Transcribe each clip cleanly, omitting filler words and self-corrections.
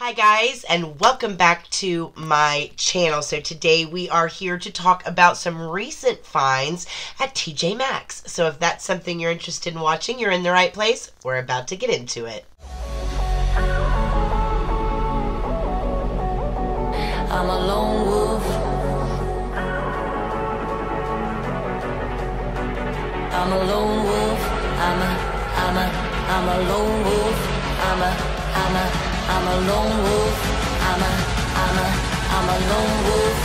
Hi guys, and welcome back to my channel. So today we are here to talk about some recent finds at TJ Maxx. So if that's something you're interested in watching, you're in the right place. We're about to get into it. I'm a lone wolf. I'm a lone wolf. I'm a lone wolf. I'm a lone wolf. I'm a lone wolf.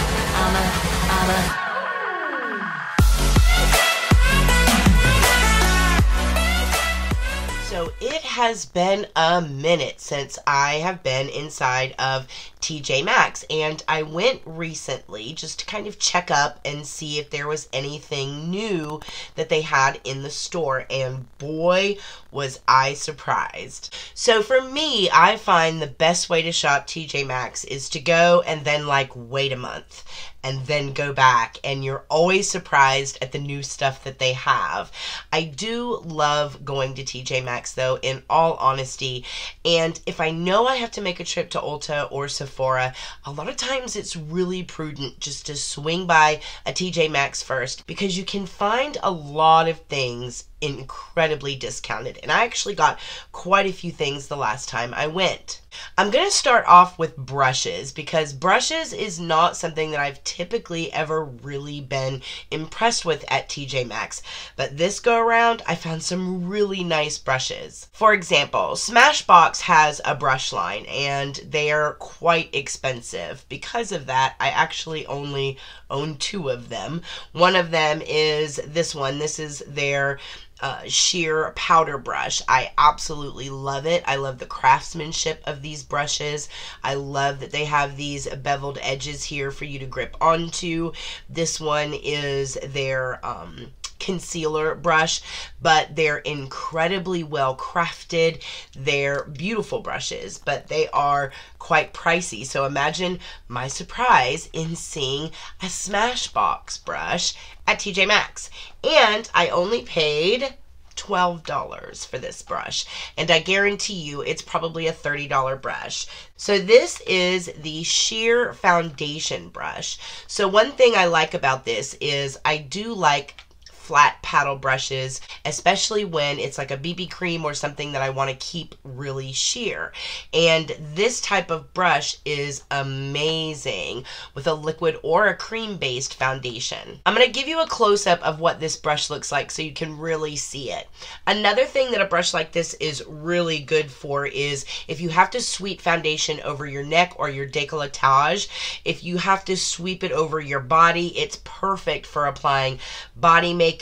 So it has been a minute since I have been inside of TJ Maxx, and I went recently just to kind of check up and see if there was anything new that they had in the store, and boy was I surprised. So for me, I find the best way to shop TJ Maxx is to go and then like wait a month and then go back, and you're always surprised at the new stuff that they have. I do love going to TJ Maxx though, in all honesty, and if I know I have to make a trip to Ulta or Sephora, a lot of times it's really prudent just to swing by a TJ Maxx first, because you can find a lot of things incredibly discounted, and I actually got quite a few things the last time I went. I'm going to start off with brushes, because brushes is not something that I've typically ever really been impressed with at TJ Maxx, but this go around I found some really nice brushes. For example, Smashbox has a brush line and they are quite expensive. Because of that, I actually only own two of them. One of them is this one. This is their sheer powder brush. I absolutely love it. I love the craftsmanship of these brushes. I love that they have these beveled edges here for you to grip onto. This one is their concealer brush, but they're incredibly well crafted. They're beautiful brushes, but they are quite pricey. So imagine my surprise in seeing a Smashbox brush at TJ Maxx. And I only paid $12 for this brush, and I guarantee you it's probably a $30 brush. So this is the sheer foundation brush. So one thing I like about this is I do like flat paddle brushes, especially when it's like a BB cream or something that I want to keep really sheer. And this type of brush is amazing with a liquid or a cream based foundation. I'm going to give you a close-up of what this brush looks like so you can really see it. Another thing that a brush like this is really good for is if you have to sweep foundation over your neck or your décolletage, if you have to sweep it over your body, it's perfect for applying body makeup.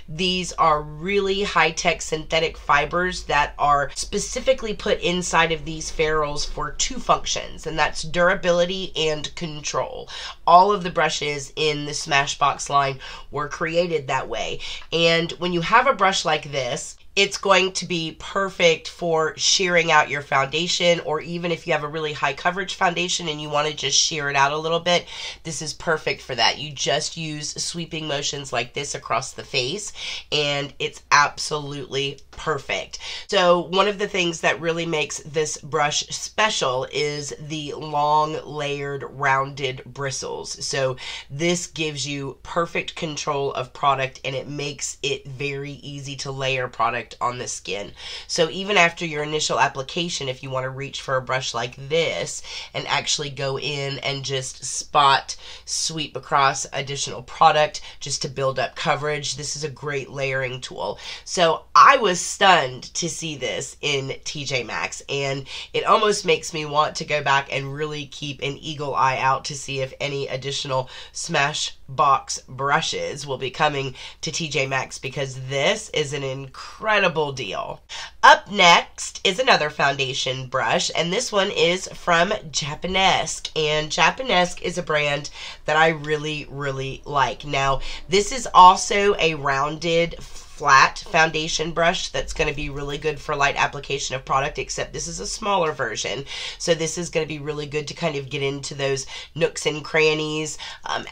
These are really high-tech synthetic fibers that are specifically put inside of these ferrules for two functions, and that's durability and control. All of the brushes in the Smashbox line were created that way, and when you have a brush like this, it's going to be perfect for shearing out your foundation, or even if you have a really high coverage foundation and you want to just shear it out a little bit, this is perfect for that. You just use sweeping motions like this across the face and it's absolutely perfect. So one of the things that really makes this brush special is the long layered rounded bristles. So this gives you perfect control of product, and it makes it very easy to layer product on the skin. So even after your initial application, if you want to reach for a brush like this and actually go in and just spot sweep across additional product just to build up coverage, this is a great layering tool. So I was stunned to see this in TJ Maxx, and it almost makes me want to go back and really keep an eagle eye out to see if any additional Smashbox brushes will be coming to TJ Maxx, because this is an incredible deal. Up next is another foundation brush, and this one is from Japonesque, and Japonesque is a brand that I really like. Now this is also a rounded flat foundation brush that's going to be really good for light application of product, except this is a smaller version. So this is going to be really good to kind of get into those nooks and crannies,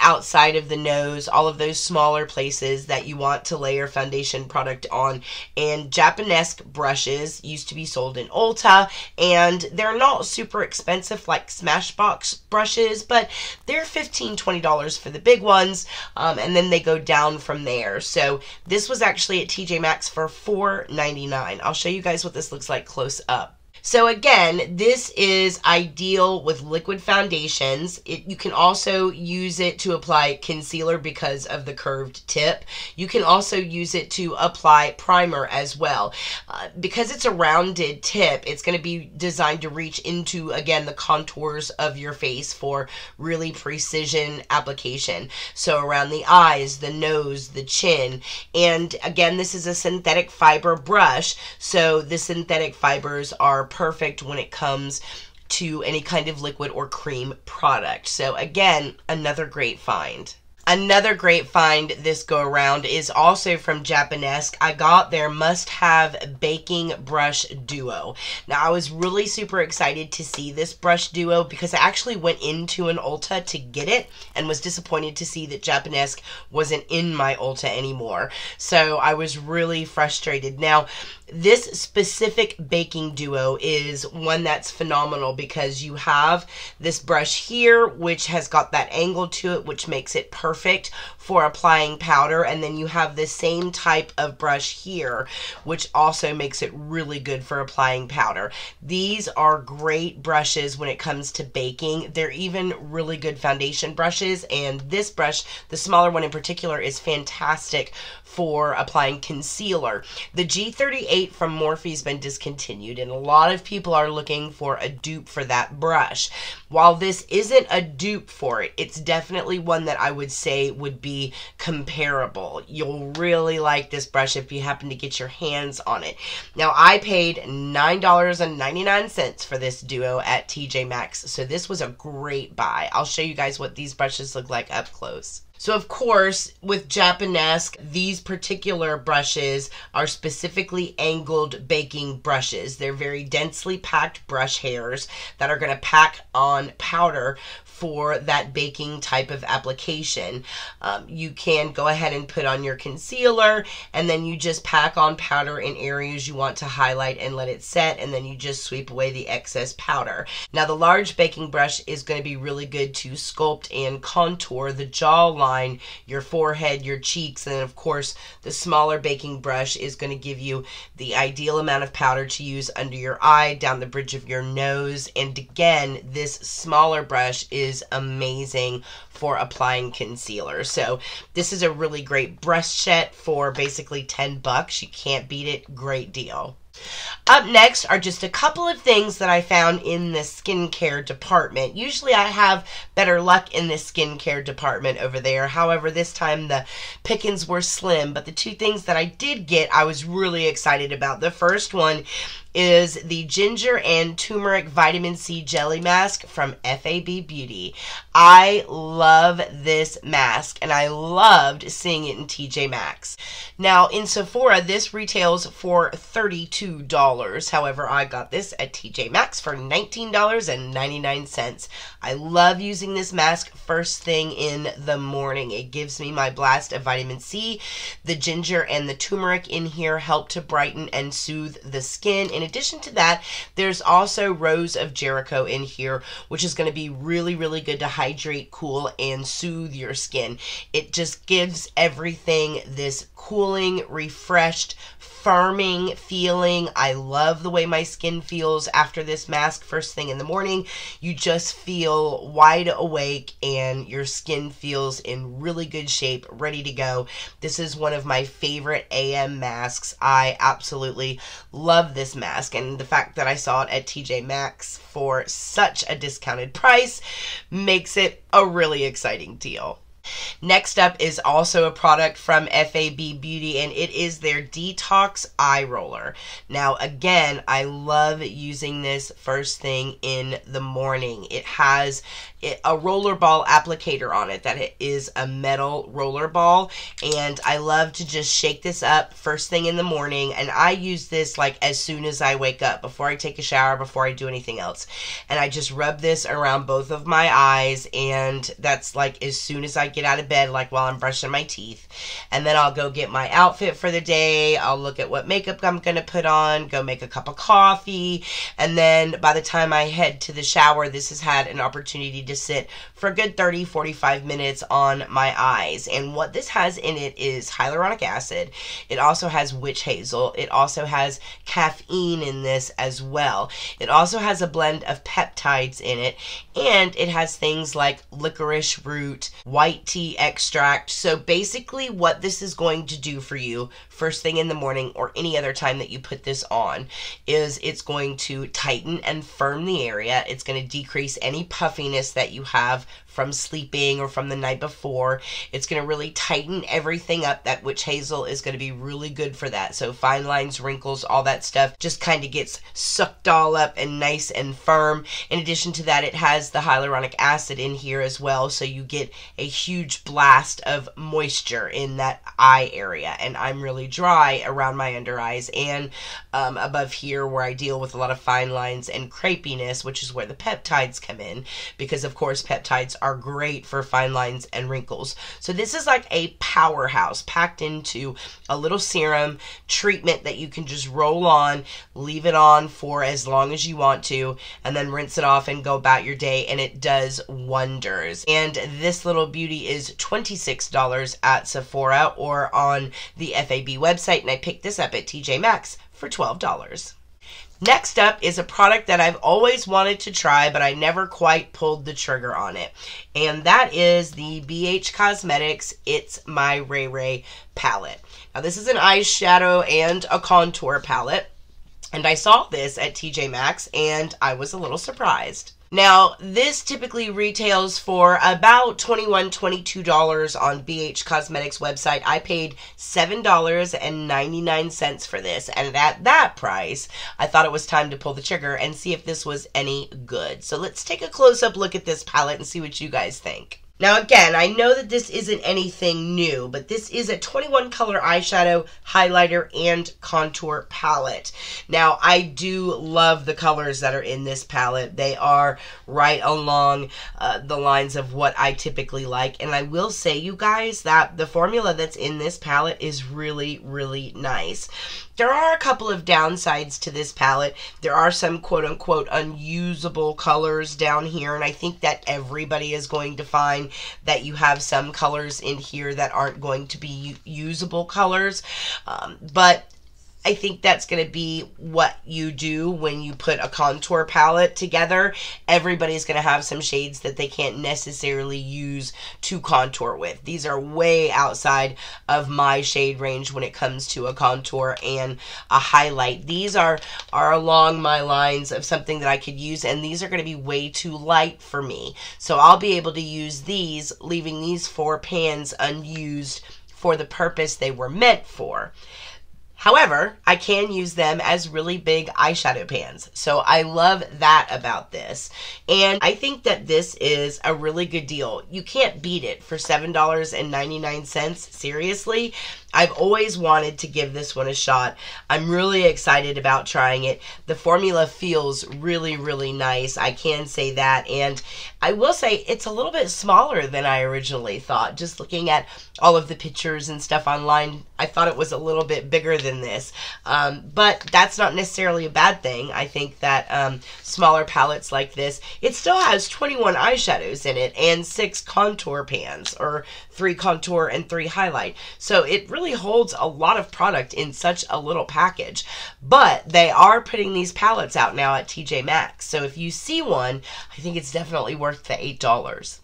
outside of the nose, all of those smaller places that you want to layer foundation product on. And Japonesque brushes used to be sold in Ulta, and they're not super expensive like Smashbox brushes, but they're $15–20 for the big ones, and then they go down from there. So this was actually at TJ Maxx for $4.99. I'll show you guys what this looks like close up. So again, this is ideal with liquid foundations. You can also use it to apply concealer because of the curved tip. You can also use it to apply primer as well. Because it's a rounded tip, it's going to be designed to reach into, again, the contours of your face for really precision application. So around the eyes, the nose, the chin. And again, this is a synthetic fiber brush, so the synthetic fibers are perfect when it comes to any kind of liquid or cream product. So again, another great find. Another great find this go around is also from Japonesque. I got their must-have baking brush duo. Now, I was really super excited to see this brush duo because I actually went into an Ulta to get it and was disappointed to see that Japonesque wasn't in my Ulta anymore. So I was really frustrated. Now, this specific baking duo is one that's phenomenal because you have this brush here, which has got that angle to it, which makes it perfect for applying powder. And then you have the same type of brush here, which also makes it really good for applying powder. These are great brushes when it comes to baking. They're even really good foundation brushes. And this brush, the smaller one in particular, is fantastic for applying concealer. The G38 from Morphe's been discontinued, and a lot of people are looking for a dupe for that brush. While this isn't a dupe for it, it's definitely one that I would say would be comparable. You'll really like this brush if you happen to get your hands on it. Now, I paid $9.99 for this duo at TJ Maxx, so this was a great buy. I'll show you guys what these brushes look like up close. So of course, with Japonesque, these particular brushes are specifically angled baking brushes. They're very densely packed brush hairs that are going to pack on powder for that baking type of application. You can go ahead and put on your concealer, and then you just pack on powder in areas you want to highlight and let it set, and then you just sweep away the excess powder. Now, the large baking brush is going to be really good to sculpt and contour the jawline, your forehead, your cheeks, and then of course the smaller baking brush is going to give you the ideal amount of powder to use under your eye, down the bridge of your nose. And again, this smaller brush is amazing for applying concealer. So this is a really great brush set for basically $10. You can't beat it. Great deal. Up next are just a couple of things that I found in the skincare department. Usually I have better luck in the skincare department over there. However, this time the pickings were slim, but the two things that I did get, I was really excited about. The first one is the Ginger and Turmeric Vitamin C Jelly Mask from FAB Beauty. I love this mask, and I loved seeing it in TJ Maxx. Now, in Sephora, this retails for $32. However, I got this at TJ Maxx for $19.99. I love using this mask first thing in the morning. It gives me my blast of vitamin C. The ginger and the turmeric in here help to brighten and soothe the skin. In addition to that, there's also Rose of Jericho in here, which is going to be really, really good to hydrate, cool, and soothe your skin. It just gives everything this cooling, refreshed, firming feeling. I love the way my skin feels after this mask first thing in the morning. You just feel wide awake and your skin feels in really good shape, ready to go. This is one of my favorite AM masks. I absolutely love this mask, and the fact that I saw it at TJ Maxx for such a discounted price makes it a really exciting deal. Next up is also a product from FAB Beauty, and it is their Detox Eye Roller. Now, again, I love using this first thing in the morning. It has a roller ball applicator on it that is a metal roller ball, and I love to just shake this up first thing in the morning, and I use this like as soon as I wake up, before I take a shower, before I do anything else. And I just rub this around both of my eyes, and that's like as soon as I get out of bed, like while I'm brushing my teeth. And then I'll go get my outfit for the day. I'll look at what makeup I'm gonna put on, go make a cup of coffee, and then by the time I head to the shower, this has had an opportunity to sit for a good 30-45 minutes on my eyes. And what this has in it is hyaluronic acid. It also has witch hazel. It also has caffeine in this as well. It also has a blend of peptides in it, and it has things like licorice root, white tea extract. So basically what this is going to do for you first thing in the morning or any other time that you put this on is it's going to tighten and firm the area. It's going to decrease any puffiness that you have from sleeping or from the night before. It's going to really tighten everything up. That witch hazel is going to be really good for that. So fine lines, wrinkles, all that stuff just kind of gets sucked all up and nice and firm. In addition to that, it has the hyaluronic acid in here as well, so you get a huge blast of moisture in that eye area. And I'm really dry around my under eyes and above here where I deal with a lot of fine lines and crepiness, which is where the peptides come in, because of course peptides are great for fine lines and wrinkles. So this is like a powerhouse packed into a little serum treatment that you can just roll on, leave it on for as long as you want to, and then rinse it off and go about your day, and it does wonders. And this little beauty is $26 at Sephora or on the FAB website, and I picked this up at TJ Maxx for $12. Next up is a product that I've always wanted to try, but I never quite pulled the trigger on it. And that is the BH Cosmetics It's My Ray Ray palette. Now this is an eyeshadow and a contour palette. And I saw this at TJ Maxx and I was a little surprised. Now, this typically retails for about $21, $22 on BH Cosmetics website. I paid $7.99 for this, and at that price, I thought it was time to pull the trigger and see if this was any good. So let's take a close-up look at this palette and see what you guys think. Now again, I know that this isn't anything new, but this is a 21 color eyeshadow, highlighter, and contour palette. Now, I do love the colors that are in this palette. They are right along the lines of what I typically like, and I will say, you guys, that the formula that's in this palette is really, really nice. There are a couple of downsides to this palette. There are some quote-unquote unusable colors down here, and I think that everybody is going to find that you have some colors in here that aren't going to be usable colors, but I think that's going to be what you do when you put a contour palette together. Everybody's going to have some shades that they can't necessarily use to contour with. These are way outside of my shade range when it comes to a contour and a highlight. These are along my lines of something that I could use, and these are going to be way too light for me. So I'll be able to use these, leaving these 4 pans unused for the purpose they were meant for. However, I can use them as really big eyeshadow pans. So I love that about this. And I think that this is a really good deal. You can't beat it for $7.99. Seriously. I've always wanted to give this one a shot. I'm really excited about trying it. The formula feels really, really nice. I can say that. And I will say it's a little bit smaller than I originally thought. Just looking at all of the pictures and stuff online, I thought it was a little bit bigger than this. But that's not necessarily a bad thing. I think that smaller palettes like this, it still has 21 eyeshadows in it and 6 contour pans, or 3 contour and 3 highlight. So it really holds a lot of product in such a little package. But they are putting these palettes out now at TJ Maxx. So if you see one, I think it's definitely worth the $8.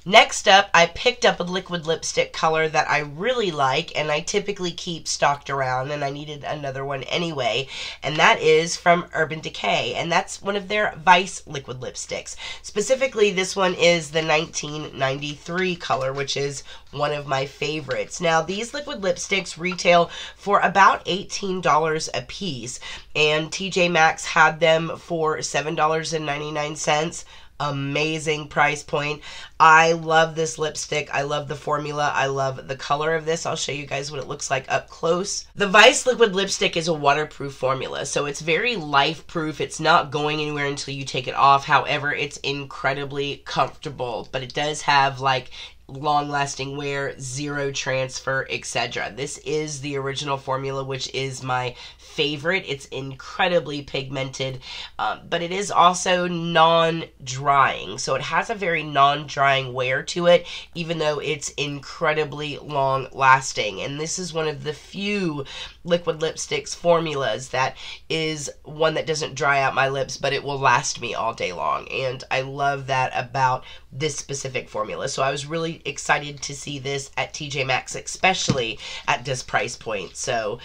Next up, I picked up a liquid lipstick color that I really like and I typically keep stocked around, and I needed another one anyway, and that is from Urban Decay, and that's one of their Vice liquid lipsticks. Specifically, this one is the 1993 color, which is one of my favorites. Now, these liquid lipsticks retail for about $18 a piece, and TJ Maxx had them for $7.99. Amazing price point. I love this lipstick. I love the formula. I love the color of this. I'll show you guys what it looks like up close. The Vice liquid lipstick is a waterproof formula, so it's very life-proof. It's not going anywhere until you take it off. However, it's incredibly comfortable, but it does have like long-lasting wear, zero transfer, etc. This is the original formula, which is my favorite. It's incredibly pigmented, but it is also non-drying, so it has a very non-drying wear to it, even though it's incredibly long-lasting. And this is one of the few liquid lipsticks formulas that is one that doesn't dry out my lips, but it will last me all day long, and I love that about this specific formula. So I was really excited to see this at TJ Maxx, especially at this price point. So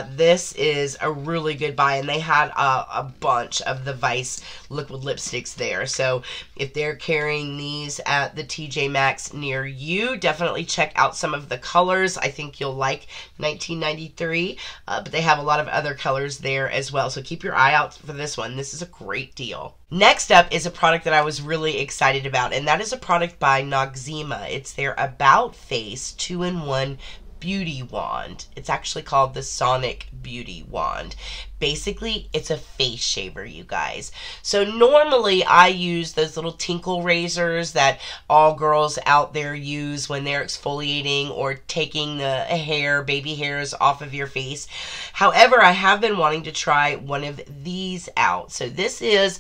this is a really good buy, and they had a bunch of the Vice liquid lipsticks there. So if they're carrying these at the TJ Maxx near you, definitely check out some of the colors. I think you'll like 1993, but they have a lot of other colors there as well. So keep your eye out for this one. This is a great deal. Next up is a product that I was really excited about, and that is a product by Noxzema. It's their About Face 2-in-1 Beauty Wand. It's actually called the Sonic Beauty Wand. Basically, it's a face shaver, you guys. So normally I use those little tinkle razors that all girls out there use when they're exfoliating or taking the hair, baby hairs off of your face. However, I have been wanting to try one of these out. So this is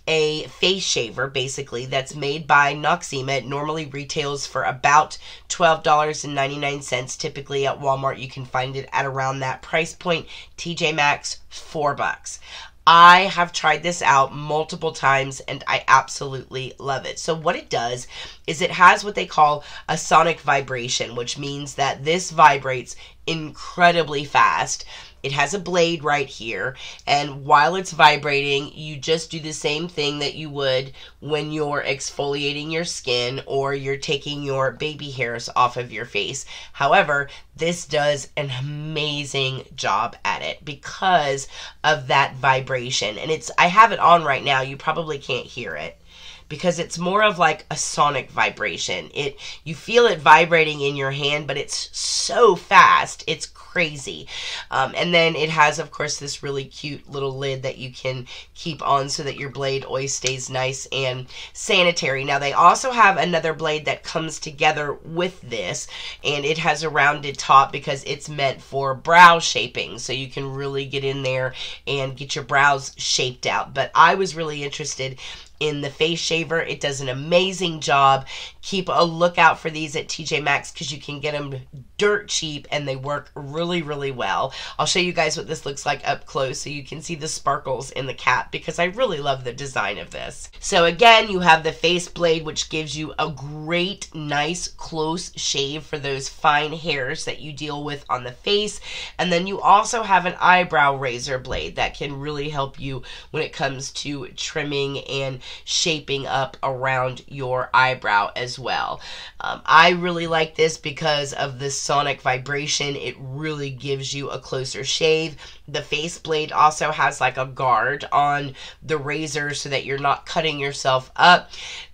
a face shaver, basically, that's made by Noxzema. It normally retails for about $12.99. Typically at Walmart, you can find it at around that price point. TJ Maxx, $4. I have tried this out multiple times and I absolutely love it. So what it does is it has what they call a sonic vibration, which means that this vibrates incredibly fast. It has a blade right here, and while it's vibrating, you just do the same thing that you would when you're exfoliating your skin or you're taking your baby hairs off of your face. However, this does an amazing job at it because of that vibration. And I have it on right now. You probably can't hear it, because it's more of like a sonic vibration. You feel it vibrating in your hand, but it's so fast. It's crazy. And then it has, of course, this really cute little lid that you can keep on so that your blade always stays nice and sanitary. Now, they also have another blade that comes together with this, and it has a rounded top because it's meant for brow shaping, so you can really get in there and get your brows shaped out. But I was really interested in the face shaver. It does an amazing job. Keep a lookout for these at TJ Maxx because you can get them dirt cheap and they work really, really well. I'll show you guys what this looks like up close so you can see the sparkles in the cap because I really love the design of this. So again, you have the face blade, which gives you a great, nice, close shave for those fine hairs that you deal with on the face. And then you also have an eyebrow razor blade that can really help you when it comes to trimming and shaping up around your eyebrow as well. I really like this because of the sonic vibration. It really gives you a closer shave. The face blade also has like a guard on the razor so that you're not cutting yourself up.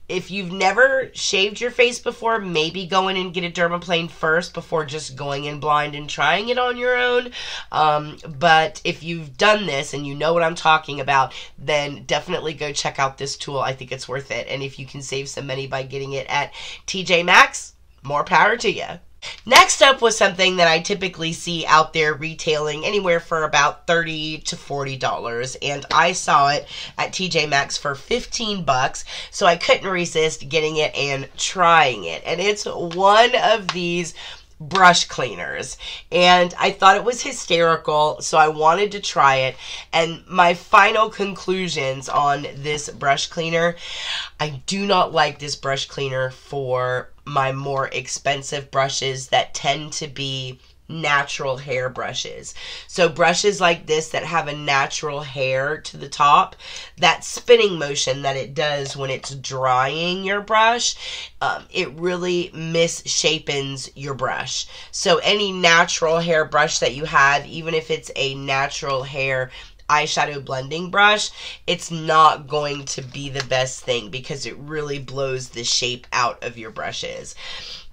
If you've never shaved your face before, maybe go in and get a dermaplane first before just going in blind and trying it on your own. But if you've done this and you know what I'm talking about, then definitely go check out this tool. I think it's worth it. And if you can save some money by getting it at TJ Maxx, more power to you. Next up was something that I typically see out there retailing anywhere for about $30 to $40, and I saw it at TJ Maxx for $15, so I couldn't resist getting it and trying it. And it's one of these brush cleaners, and I thought it was hysterical, so I wanted to try it. And my final conclusions on this brush cleaner: I do not like this brush cleaner for my more expensive brushes that tend to be natural hair brushes. So brushes like this that have a natural hair to the top, that spinning motion that it does when it's drying your brush, it really misshapens your brush. So any natural hair brush that you have, even if it's a natural hair eyeshadow blending brush, it's not going to be the best thing because it really blows the shape out of your brushes.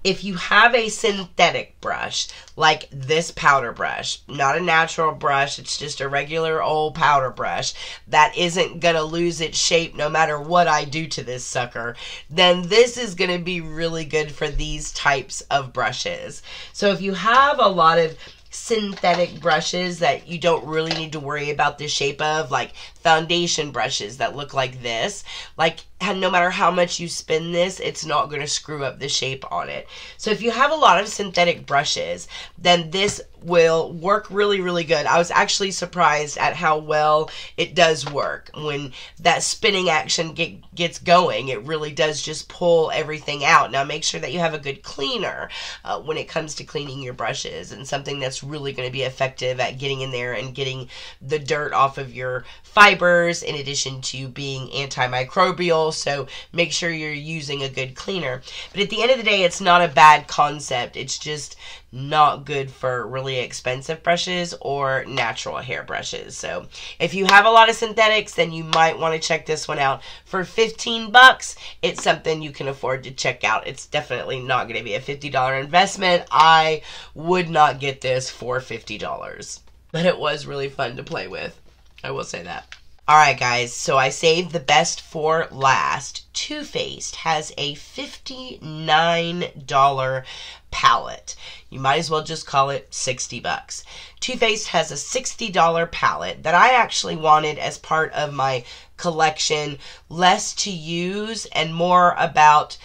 If you have a synthetic brush, like this powder brush, not a natural brush, it's just a regular old powder brush that isn't going to lose its shape no matter what I do to this sucker, then this is going to be really good for these types of brushes. So if you have a lot of synthetic brushes that you don't really need to worry about the shape of, like foundation brushes that look like this, like no matter how much you spin this, it's not going to screw up the shape on it. So if you have a lot of synthetic brushes, then this will work really, really good. I was actually surprised at how well it does work. When that spinning action gets going, it really does just pull everything out. Now make sure that you have a good cleaner when it comes to cleaning your brushes, and something that's really going to be effective at getting in there and getting the dirt off of your fibers, in addition to being antimicrobial. So make sure you're using a good cleaner. But at the end of the day, it's not a bad concept. It's just not good for really expensive brushes or natural hair brushes. So if you have a lot of synthetics, then you might want to check this one out. For 15 bucks, it's something you can afford to check out. It's definitely not going to be a $50 investment. I would not get this for $50, but it was really fun to play with. I will say that. Alright guys, so I saved the best for last. Too Faced has a $59 palette. You might as well just call it 60 bucks. Too Faced has a $60 palette that I actually wanted as part of my collection, less to use and more about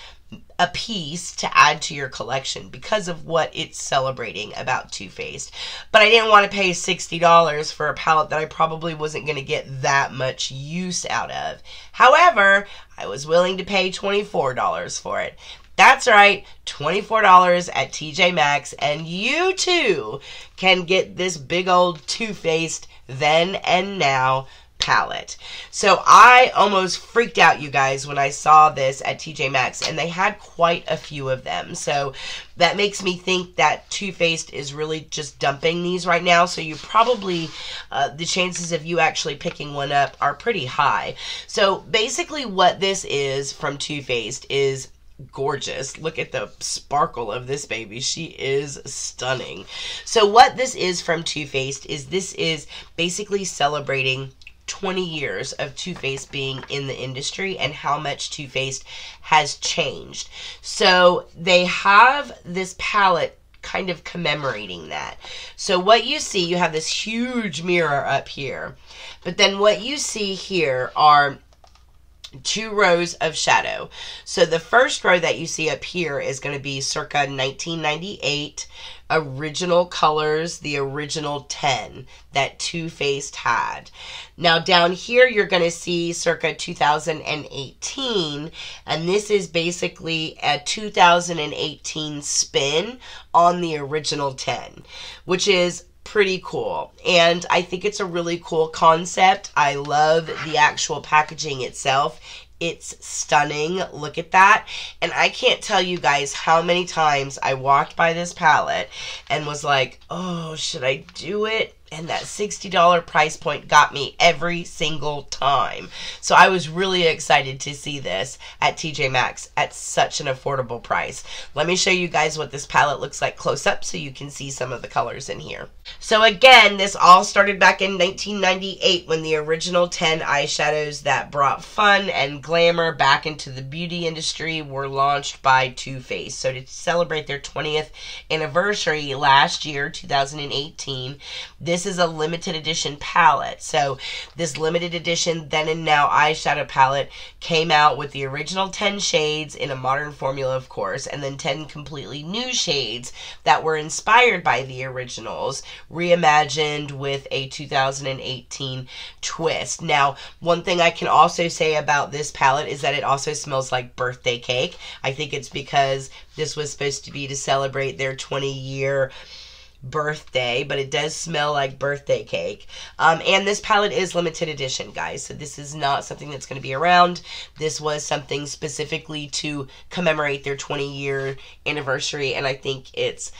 a piece to add to your collection because of what it's celebrating about Too Faced. But I didn't want to pay $60 for a palette that I probably wasn't going to get that much use out of. However, I was willing to pay $24 for it. That's right, $24 at TJ Maxx, and you too can get this big old Too Faced Then and Now palette. So I almost freaked out, you guys, when I saw this at TJ Maxx, and they had quite a few of them. So that makes me think that Too Faced is really just dumping these right now. So you probably, the chances of you actually picking one up are pretty high. So basically what this is from Too Faced is gorgeous. Look at the sparkle of this baby. She is stunning. So what this is from Too Faced is this is basically celebrating 20 years of Too Faced being in the industry and how much Too Faced has changed. So they have this palette kind of commemorating that. So what you see, you have this huge mirror up here, but then what you see here are 2 rows of shadow. So the first row that you see up here is going to be circa 1998 original colors, the original 10 that Too Faced had. Now down here you're going to see circa 2018, and this is basically a 2018 spin on the original 10, which is pretty cool. And I think it's a really cool concept. I love the actual packaging itself. It's stunning. Look at that. And I can't tell you guys how many times I walked by this palette and was like, oh, should I do it? And that $60 price point got me every single time. So I was really excited to see this at TJ Maxx at such an affordable price. Let me show you guys what this palette looks like close up so you can see some of the colors in here. So again, this all started back in 1998 when the original 10 eyeshadows that brought fun and glamour back into the beauty industry were launched by Too Faced. So to celebrate their 20th anniversary last year, 2018, this this is a limited edition palette. So this limited edition Then and Now eyeshadow palette came out with the original 10 shades in a modern formula, of course, and then 10 completely new shades that were inspired by the originals, reimagined with a 2018 twist. Now, one thing I can also say about this palette is that it also smells like birthday cake. I think it's because this was supposed to be to celebrate their 20-year birthday, but it does smell like birthday cake. And this palette is limited edition, guys, so this is not something that's going to be around. This was something specifically to commemorate their 20-year anniversary, and I think it's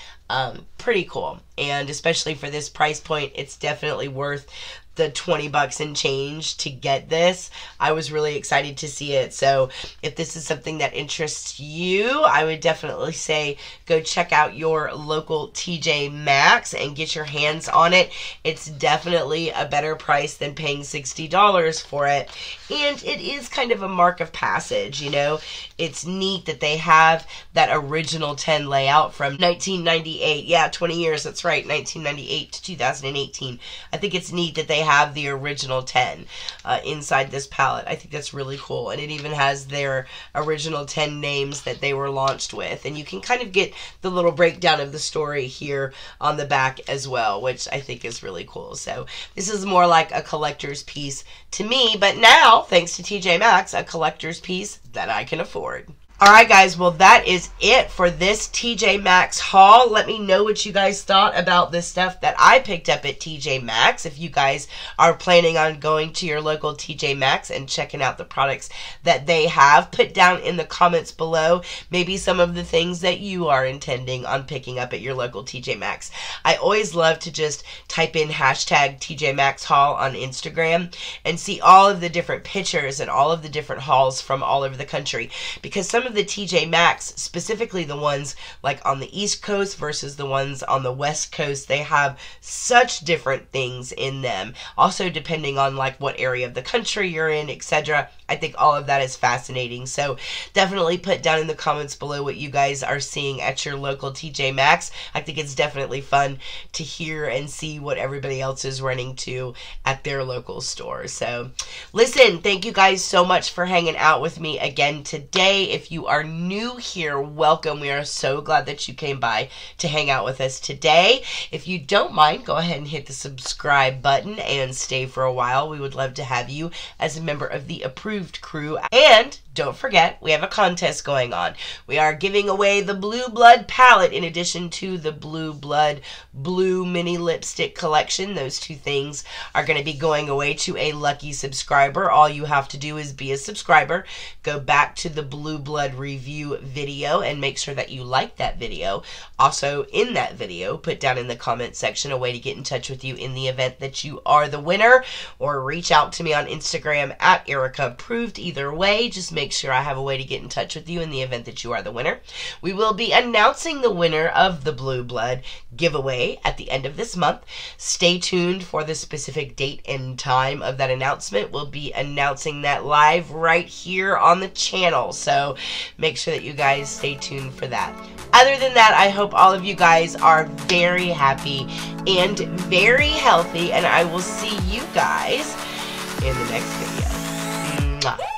pretty cool. And especially for this price point, it's definitely worth the 20 bucks and change to get this. I was really excited to see it. So if this is something that interests you, I would definitely say go check out your local TJ Maxx and get your hands on it. It's definitely a better price than paying $60 for it. And it is kind of a mark of passage, you know. It's neat that they have that original 10 layout from 1998. Yeah, 20 years, that's right, 1998 to 2018. I think it's neat that they have the original 10 inside this palette. I think that's really cool. And it even has their original 10 names that they were launched with. And you can kind of get the little breakdown of the story here on the back as well, which I think is really cool. So this is more like a collector's piece to me, but now, thanks to TJ Maxx, a collector's piece that I can afford. Alright guys, well that is it for this TJ Maxx haul. Let me know what you guys thought about this stuff that I picked up at TJ Maxx. If you guys are planning on going to your local TJ Maxx and checking out the products that they have, put down in the comments below maybe some of the things that you are intending on picking up at your local TJ Maxx. I always love to just type in hashtag TJ Maxx haul on Instagram and see all of the different pictures and all of the different hauls from all over the country, because some of the TJ Maxx, specifically the ones like on the East Coast versus the ones on the West Coast, they have such different things in them. Also depending on like what area of the country you're in, etc. I think all of that is fascinating. So definitely put down in the comments below what you guys are seeing at your local TJ Maxx. I think it's definitely fun to hear and see what everybody else is running to at their local store. So listen, thank you guys so much for hanging out with me again today. If you are new here, welcome. We are so glad that you came by to hang out with us today. If you don't mind, go ahead and hit the subscribe button and stay for a while. We would love to have you as a member of the approved crew. And don't forget, we have a contest going on. We are giving away the Blue Blood palette in addition to the Blue Blood Blue Mini Lipstick collection. Those two things are going to be going away to a lucky subscriber. All you have to do is be a subscriber, go back to the Blue Blood review video and make sure that you like that video. Also, in that video, put down in the comment section a way to get in touch with you in the event that you are the winner, or reach out to me on Instagram at Erica Approved. Either way, just make sure I have a way to get in touch with you in the event that you are the winner. We will be announcing the winner of the Blue Blood giveaway at the end of this month. Stay tuned for the specific date and time of that announcement. We'll be announcing that live right here on the channel, so make sure that you guys stay tuned for that. Other than that, I hope all of you guys are very happy and very healthy, and I will see you guys in the next video. Mwah.